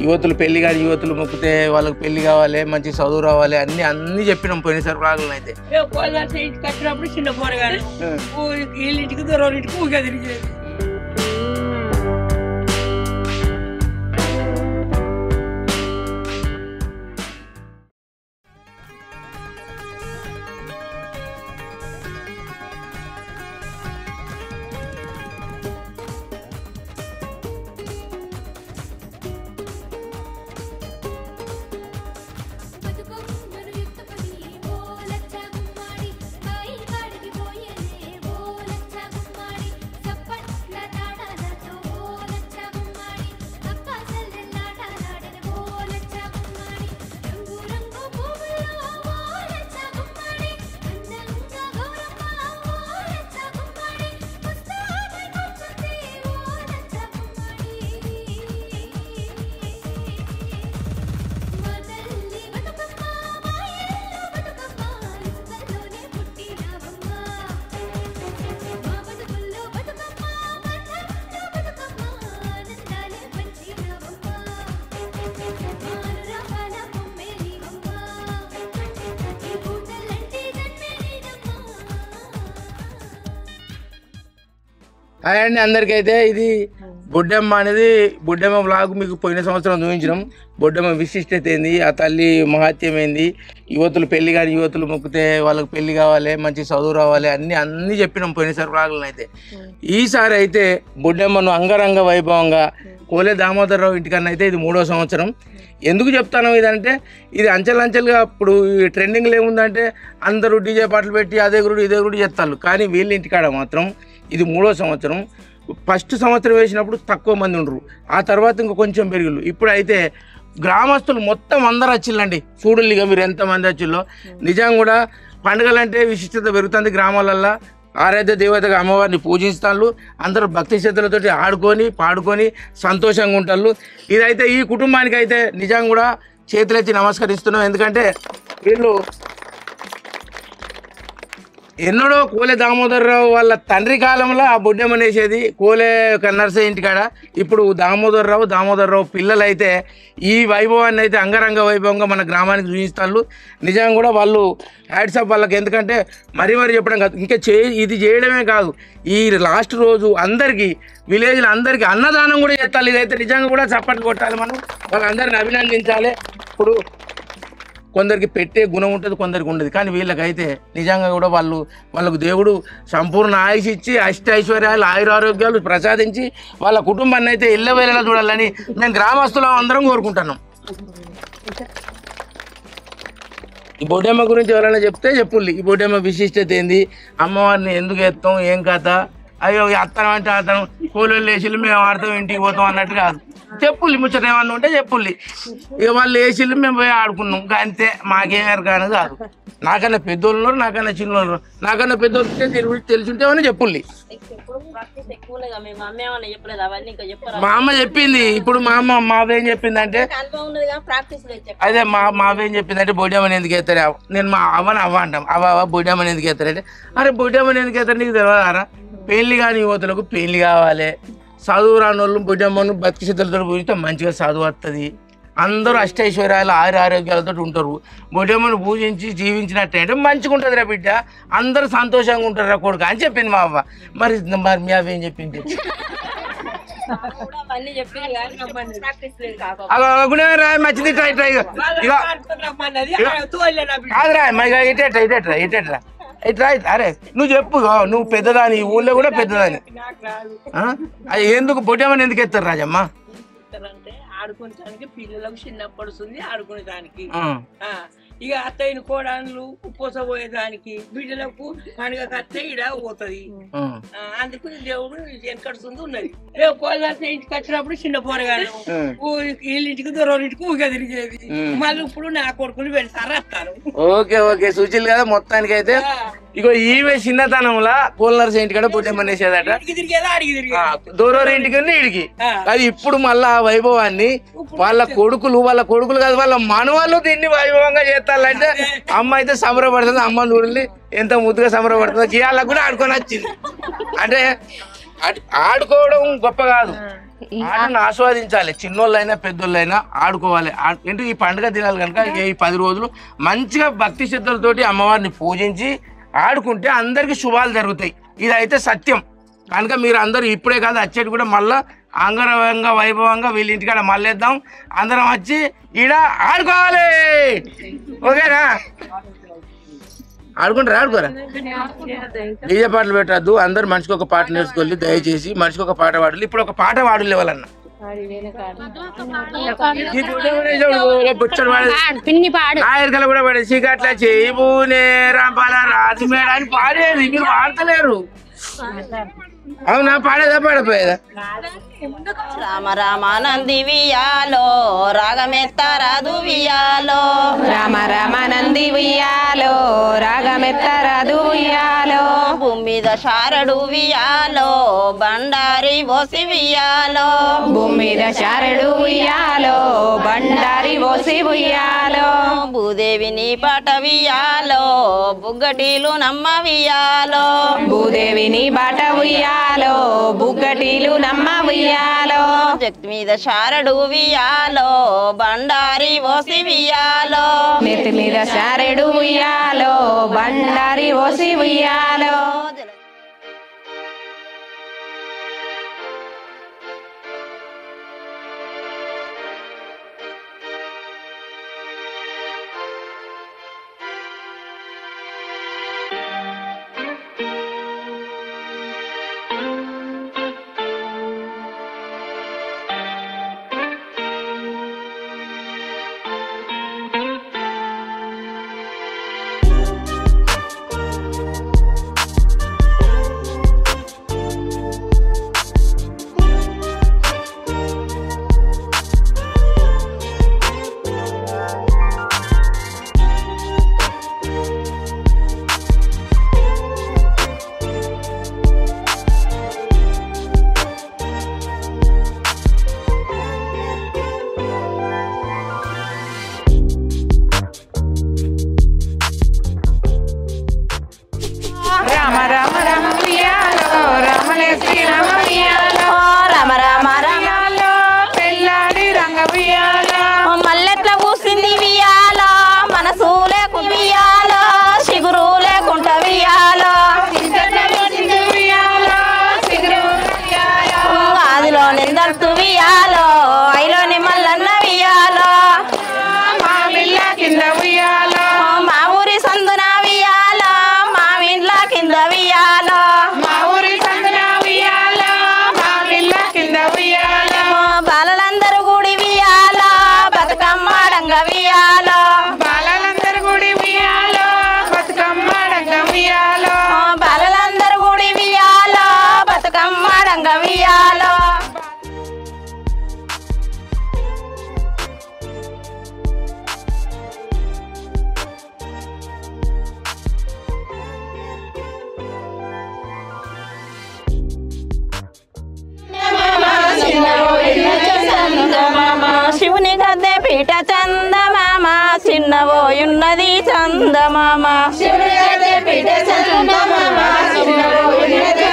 యువతులు పెళ్లి కాని యువతులు మొక్కితే వాళ్ళకి పెళ్లి కావాలి, మంచి చదువు రావాలి, అన్ని చెప్పినాం పోయినసారి రాగలను అయితే. కట్టినప్పుడు చిన్న పోరగానే వీళ్ళింటికి దూరం ఊగా తిరిగేది. అండి అందరికైతే ఇది బొడ్డమ్మ అనేది బొడ్డమ్మ బ్లాగ్ మీకు పోయిన సంవత్సరం చూపించినాం. బొడ్డమ్మ విశిష్టత ఏంది, ఆ తల్లి మహత్యం ఏంది, యువతులు పెళ్లి కాని యువతులు మొక్కితే వాళ్ళకి పెళ్లి కావాలి, మంచి చదువు రావాలి, అన్ని చెప్పినాం పోయినసారి బ్లాగులను అయితే. ఈసారి అయితే బొడ్డమ్మను అంగరంగ వైభవంగా కోలే దామోదరరావు ఇంటికన్నా అయితే ఇది 3వ సంవత్సరం. ఎందుకు చెప్తాను ఇదంటే ఇది అంచెలంచెలుగా ఇప్పుడు ట్రెండింగ్లో ఏముందంటే అందరూ డీజే పాటలు పెట్టి అదే గురుడు ఇదే గురుడు చేస్తారు. కానీ వీళ్ళ ఇంటికాడ మాత్రం ఇది 3వ సంవత్సరం. ఫస్ట్ సంవత్సరం వేసినప్పుడు తక్కువ మంది ఉండరు, ఆ తర్వాత ఇంకా కొంచెం పెరిగిళ్ళు. ఇప్పుడు అయితే గ్రామస్తులు మొత్తం అందరు వచ్చిల్లండి. చూడులు ఇక మీరు ఎంతమంది వచ్చిల్లో. నిజంగా కూడా పండుగలంటే విశిష్టత పెరుగుతుంది గ్రామాలల్లో. ఆరాధ్య దేవతగా అమ్మవారిని పూజిస్తాళ్ళు, అందరూ భక్తి శ్రద్ధలతో ఆడుకొని పాడుకొని సంతోషంగా ఉంటాళ్ళు. ఇదైతే ఈ కుటుంబానికి అయితే నిజంగా కూడా చేతులెత్తి నమస్కరిస్తున్నాం. ఎందుకంటే వీళ్ళు ఎన్నడో కోలే దామోదరరావు వాళ్ళ తండ్రి కాలంలో ఆ బొడ్డెమ్మని వేసేది కోలే నర్సయ్య ఇంటికాడ. ఇప్పుడు దామోదరరావు పిల్లలు అయితే ఈ వైభవాన్ని అయితే అంగరంగ వైభవంగా మన గ్రామానికి చూపిస్తారు. నిజంగా కూడా వాళ్ళు హ్యాట్సాప్ వాళ్ళకి. ఎందుకంటే మరీ చెప్పడం కాదు, ఇంకా ఇది చేయడమే కాదు, ఈ లాస్ట్ రోజు అందరికీ విలేజ్లో అందరికీ అన్నదానం కూడా చేస్తారు. ఇదైతే నిజంగా కూడా చప్పట్లు కొట్టాలి, మనం వాళ్ళందరిని అభినందించాలి. ఇప్పుడు కొందరికి పెట్టే గుణం ఉంటుంది, కొందరికి ఉండదు. కానీ వీళ్ళకైతే నిజంగా కూడా వాళ్ళకు దేవుడు సంపూర్ణ ఆయుష్ ఇచ్చి ఐశ్వర్యాలు ఆయురారోగ్యాలు ప్రసాదించి వాళ్ళ కుటుంబాన్ని అయితే ఇళ్ళవేళలా చూడాలని మేము గ్రామస్తులం అందరం కోరుకుంటున్నాం. ఈ బొడ్డమ్మ గురించి ఎవరైనా చెప్తే చెప్పుల్లి. ఈ బొడ్డమ్మ విశిష్టత ఏంది, అమ్మవారిని ఎందుకు ఎత్తాం, ఏం కథ, అయ్యో అత్తనం అంటే అతను కోళ్ళు వేసిళ్ళు మేము ఆడతాం ఇంటికి పోతాం అన్నట్టు కాదు. చెప్పుల్లి ముచ్చట ఏమన్నా ఉంటే చెప్పుల్లి. ఇక వాళ్ళు వేసిళ్ళు మేము పోయి ఆడుకున్నాం అంతే. మాకేమేరు కానీ కాదు. నాకన్నా పెద్దోళ్ళు ఉన్నారు, నాకన్నా చిన్నోళ్ళు, నాకన్నా పెద్దోళ్ళు తెలిసి ఉంటే ఏమన్నా చెప్పుల్లి. మా అమ్మ చెప్పింది. ఇప్పుడు మావేం చెప్పిందంటే అదే మావేం చెప్పిందంటే బొడ్డమ్మని ఎందుకు ఎత్తారు. నేను మా అవ్వ అంటాం, అవ్వ బొడ్డమ్మని ఎందుకు ఎత్తారంటే అరే బొడ్డమ్మని ఎందుకు ఎత్తారు నీకు తెలియదారా, పెళ్లి కాని యువతులకు పెళ్లి కావాలి, చదువు రాని వాళ్ళు బొడ్డమ్మను బతికి సిద్ధలతో పూజిస్తే మంచిగా చదువు వస్తుంది, అందరూ అష్టైశ్వర్యాలు ఆరోగ్యాలతో ఉంటారు. బొడ్డమ్మను పూజించి జీవించినట్టయితే మంచిగా ఉంటుంది రా బిడ్డ, అందరూ సంతోషంగా ఉంటారు రా కొడుకు అని చెప్పింది మా అవ్వ. మరి మీ అవ్వ ఏం చెప్పింది? మంచిది కాదురా ఇటెట్రా ఇట్లా. అరే నువ్వు చెప్పు, నువ్వు పెద్దదాని, ఈ ఊళ్ళో కూడా పెద్దదాని. అది ఎందుకు బొడ్డమ్మని ఎందుకు ఎత్తారు రాజమ్మ? ఆడుకోవడానికి పిల్లలకు చిన్నప్పుడు ఆడుకునేదానికి, ఇక అత్తయ్యని కోడళ్ళు ఉప్పోసపోయేదానికి, బిడ్డలకు పండుగ కత్తే ఇడ పోతుంది. అందుకు దేవుడు వెనకడుతుంది ఉన్నది. కోళ్ళ ఇంటికి వచ్చినప్పుడు చిన్న పోరగానే వీళ్ళింటికి దూరం ఊగా తిరిగేది. మళ్ళీ ఇప్పుడు నా కొడుకులు పెడతారు వస్తారు. ఓకే సూచనలు కదా. మొత్తానికి అయితే ఇగో ఈమె చిన్నతనంలో కోళ్ళ ఇంటి కాడ బొడ్డమ్మని వేసేదట, దూరం ఇంటికి ఇడికి. అది ఇప్పుడు మళ్ళా ఆ వైభవాన్ని వాళ్ళ కొడుకులు కాదు వాళ్ళ మనవాళ్ళు దీన్ని వైభవంగా చేస్తారంటే అమ్మ అయితే సంబరపడుతుంది. అమ్మని చూడండి ఎంత ముద్దుగా సంబరపడుతుంది. గీయాలకు కూడా ఆడుకొని వచ్చింది. అంటే ఆడుకోవడం గొప్ప కాదు, ఆటను ఆస్వాదించాలి. చిన్నోళ్ళైనా పెద్దోళ్ళైనా ఆడుకోవాలి. ఏంటి ఈ పండుగ దినాలు కనుక ఈ 10 రోజులు మంచిగా భక్తి శ్రద్ధలతోటి అమ్మవారిని పూజించి ఆడుకుంటే అందరికి శుభాలు జరుగుతాయి. ఇదైతే సత్యం. కనుక మీరు అందరూ ఇప్పుడే కాదు వచ్చేటి కూడా మళ్ళా అంగరంగ వైభవంగా వీళ్ళ ఇంటికాడ మళ్ళేద్దాం. అందరం వచ్చి ఈడ ఆడుకోవాలి. ఓకేనా? ఆడుకోరా? డీజే పాటలు పెట్టద్దు. అందరు మనిషికి ఒక పాట నేర్చుకోవాలి. దయచేసి మనిషికి ఒక పాట పాడాలి. ఇప్పుడు ఒక పాట పాడు లేవాలన్న ఆయనకల కూడా పడే చీకట్ల చేయబూనే రంపాల రాజు మేడ అని పాడేది. మీరు పాడతలేరు. అవునా? పాడేదా పాడపోయేదా? రామ రామ నంది వియాలో రాగమెత్తరాదు వియాలో రామ రామ నంది వియాలో రాగమెత్తరాదు వియాలో భూమి మీద శారడు వియాలో బండారి పోసి వియాలో భూమి మీద శారడు వియాలో బండారి పోసి వియాలో భూదేవిని పాట వియాలో బుగ్గటీలు నమ్మ వియాలో భూదేవిని బాట వియాలో బుగ్గటీలు నమ్మ వియాలో జగతి మీద శారడు వియాలో బండారి పోసి వియాలో నెత్తి మీద శారడు వియాలో బండారి పోసి వియాలో మల్లెట్ల కూసింది వియాలో మనసు లేకుండా వియాలో చిగురు లేకుండా వియాలో ఆదిలో నిందల్తు వియాలో ఐలోని మల్లన్న వియాలో కింద వియాలో మా ఊరి సందున వియాలో మా ఇండ్ల కింద వియాలో మా ఊరి సందున వియాలో మా ఇళ్ళ కింద వియాలో బాలలందరూ గుడి వియాలో బతుకమ్మాడంగ వియాలో బాలలందరూ గుడి వియాలో బతుకమ్మాడంగ వియాలో బాలలందరూ గుడి వియాలో బతుకమ్మాడంగ వియాలో శివుని గద్దె పీట చందమామ చిన్నవోయున్నది చందమామ శివుని గద్దె పీట చందమామ చిన్నవోయున్నది